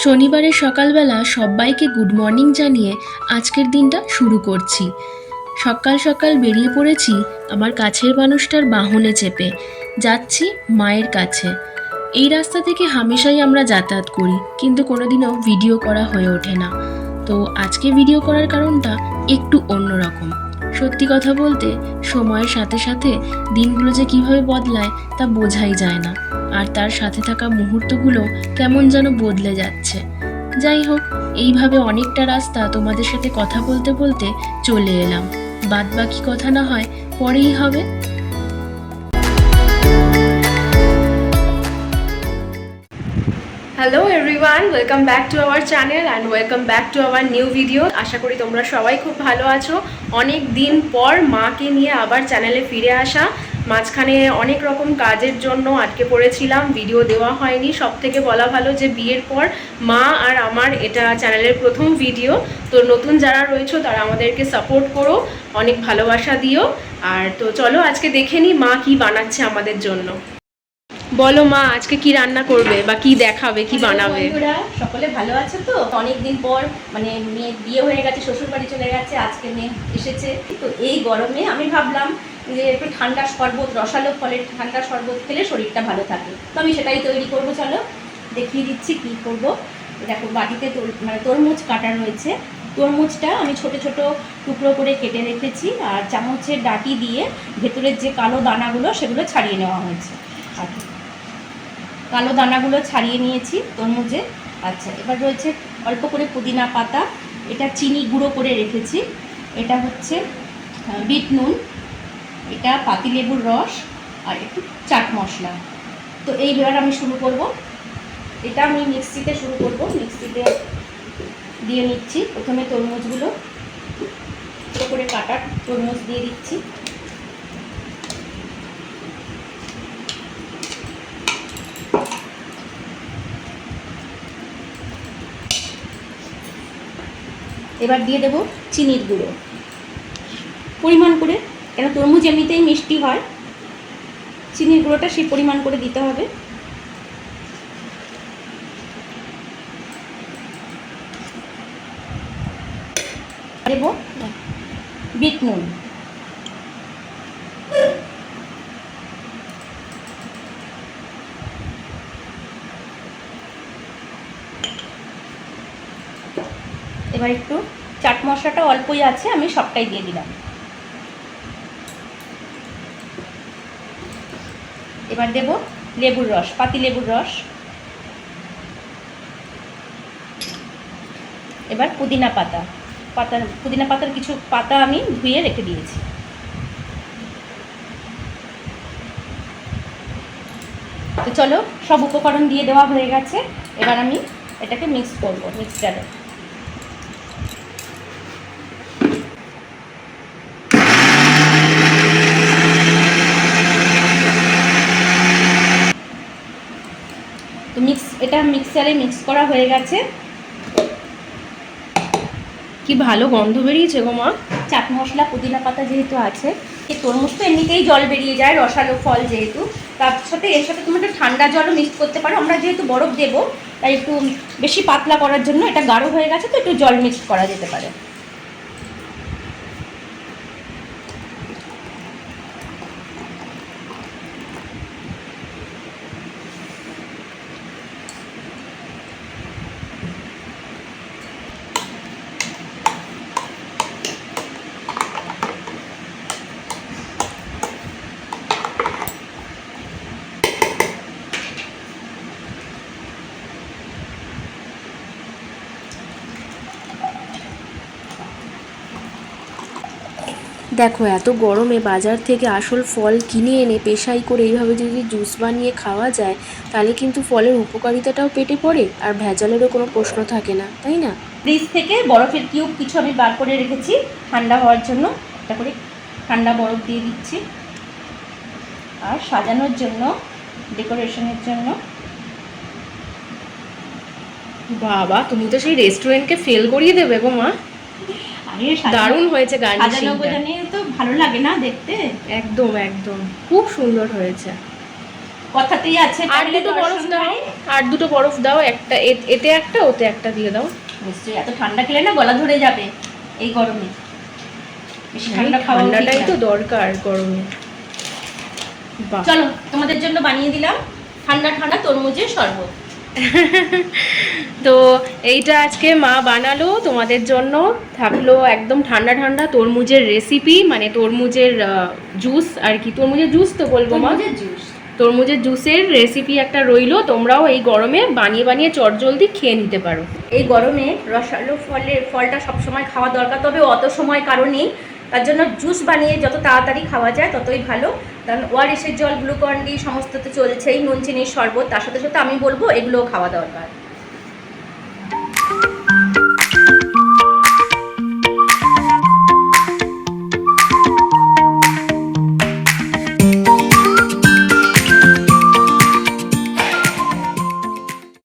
শনিবারের সকালবেলা সবাইকে গুড মর্নিং জানিয়ে আজকের দিনটা শুরু করছি। সকাল সকাল বেরিয়ে পড়েছি আমার কাছের মানুষটার বাহনে চেপে। যাচ্ছি মায়ের কাছে। এই রাস্তা থেকে হামেশাই আমরা যাতায়াত করি, কিন্তু কোনোদিনও ভিডিও করা হয়ে ওঠে না। তো আজকে ভিডিও করার কারণটা একটু অন্যরকম। সত্যি কথা বলতে সময়ের সাথে সাথে দিনগুলো যে কীভাবে বদলায় তা বোঝাই যায় না, আর তার সাথে থাকা মুহূর্তগুলো কেমন যেন বদলে যাচ্ছে। যাই হোক, এইভাবে অনেকটা রাস্তা তোমাদের সাথে কথা বলতে বলতে চলে এলাম। বাদ বাকি কথা না হয় পরেই হবে। Hello everyone, welcome back to our channel and welcome back to our new video. আশা করি তোমরা সবাই খুব ভালো আছো। অনেক দিন পর মাকে নিয়ে আবার চ্যানেলে ফিরে আসা। মাঝখানে অনেক রকম কাজের জন্য আটকে পড়েছিলাম, ভিডিও দেওয়া হয়নি। সব থেকে বলা ভালো যে বিয়ের পর মা আর আমার এটা চ্যানেলের প্রথম ভিডিও। তো নতুন যারা রয়েছো তারা আমাদেরকে সাপোর্ট করো, অনেক ভালোবাসা দিও। আর তো চলো আজকে দেখে নিই মা কি বানাচ্ছে আমাদের জন্য। বলো মা, আজকে কি রান্না করবে বা কি দেখাবে, কি বানাবে? বন্ধুরা সকলে ভালো আছে তো? অনেকদিন পর মানে মেয়ে বিয়ে হয়ে গেছে, শ্বশুর বাড়ি চলে গেছে, আজকে মেয়ে এসেছে। তো এই গরমে আমি ভাবলাম যে একটু ঠান্ডা শরবত, রসালো ফলের ঠান্ডা শরবত খেলে শরীরটা ভালো থাকে। তো আমি সেটাই তৈরি করবো। চলো দেখিয়ে দিচ্ছি কি করব। দেখো বাটিতে মানে তরমুজ কাটা রয়েছে। তরমুজটা আমি ছোট ছোট টুকরো করে কেটে রেখেছি, আর চামচের ডাঁটি দিয়ে ভেতরের যে কালো দানাগুলো সেগুলো ছাড়িয়ে নেওয়া হয়েছে। আর কালো দানাগুলো ছাড়িয়ে নিয়েছি তরমুজে। আচ্ছা, এবার রয়েছে অল্প করে পুদিনা পাতা, এটা চিনি গুঁড়ো করে রেখেছি, এটা হচ্ছে বিট নুন, এটা পাতিলেবুর রস, আর একটু চাট মশলা। তো এইবার আমি শুরু করব। এটা আমি মিক্সিতে শুরু করব। মিক্সিতে দিয়ে নিচ্ছি। প্রথমে তরমুজগুলো ছোটো করে কাটা তরমুজ দিয়ে দিচ্ছি। এবার দিয়ে দেবো চিনির গুঁড়ো পরিমাণ করে, কেন তরমুজ এমনিতেই মিষ্টি হয়, চিনির গুঁড়োটা সেই পরিমাণ করে দিতে হবে। দেব বিট নুন, এবার একটু চাট মশলাটা অল্পই আছে, আমি সবটাই দিয়ে দিলাম। এবার দেব লেবুর রস, পাতি লেবুর রস। এবার পুদিনা পাতার কিছু পাতা আমি ধুয়ে রেখে দিয়েছি। তো চলো, সব উপকরণ দিয়ে দেওয়া হয়ে গেছে। এবার আমি এটাকে মিক্স করব মিক্সচারে। তো এটা মিক্সারে মিক্স করা হয়ে গেছে। কি ভালো গন্ধ বেরিয়েছে গো মা। চাট মশলা পুদিনা পাতা যেহেতু আছে, এই তরমুজ তো এমনিতেই জল বেরিয়ে যায়, রসালো ফল যেহেতু, তার সাথে এর সাথে তুমি একটু ঠান্ডা জলও মিক্স করতে পারো। আমরা যেহেতু বরফ দেবো তাই একটু বেশি পাতলা করার জন্য, এটা গাঢ় হয়ে গেছে তো একটু জল মিক্স করা যেতে পারে। দেখো, এত গরমে বাজার থেকে আসল ফল কিনে এনে পেশাই করে এইভাবে যদি জুস বানিয়ে খাওয়া যায়, তাহলে কিন্তু ফলের উপকারিতাটাও পেটে পড়ে, আর ভেজালেরও কোনো প্রশ্ন থাকে না, তাই না? ফ্রিজ থেকে বরফের কিউব কিছু আমি বার করে রেখেছি ঠান্ডা হওয়ার জন্য। একটা করে ঠান্ডা বরফ দিয়ে দিচ্ছি। আর সাজানোর জন্য, ডেকোরেশনের জন্য, বাবা, তুমি তো সেই রেস্টুরেন্টকে ফেল করিয়ে দেবে গো মা। দারুণ হয়েছে সাজানো গোছানো তো ভালো লাগে না দেখতে? একদম একদম, খুব সুন্দর হয়েছে। কথাতেই আছে আর দুটো বরফ দাও, আর দুটো বরফ দাও, একটা এতে একটা ওতে একটা দিয়ে দাও। নিশ্চয়ই, এত ঠান্ডা খেলে না গলা ধরে যাবে এই গরমে, বেশি ঠান্ডা খাওয়া উচিত ঠান্ডাটাই না। তো দরকার গরমে। বাহ, চলো তোমাদের জন্য বানিয়ে দিলাম ঠান্ডা ঠান্ডা তরমুজের শরবত। তো এইটা আজকে মা বানালো তোমাদের জন্য, থাকলো একদম ঠান্ডা ঠান্ডা তরমুজের রেসিপি, মানে তরমুজের জুস আর কি, তরমুজের জুস তো বলবো মা, তরমুজের জুস। তরমুজের জুসের রেসিপি একটা রইলো, তোমরাও এই গরমে বানিয়ে বানিয়ে চটজলদি খেয়ে নিতে পারো। এই গরমে রসালো ফলটা সবসময় খাওয়া দরকার, তবে অত সময় কারণেই, তার জন্য জুস বানিয়ে যত তাড়াতাড়ি খাওয়া যায় ততই ভালো। কারণ ওআরএসের জল, গ্লুকন ডি সমস্ত তো চলছেই, নুন চিনির শরবত, তার সাথে সাথে আমি বলবো এগুলোও খাওয়া দরকার।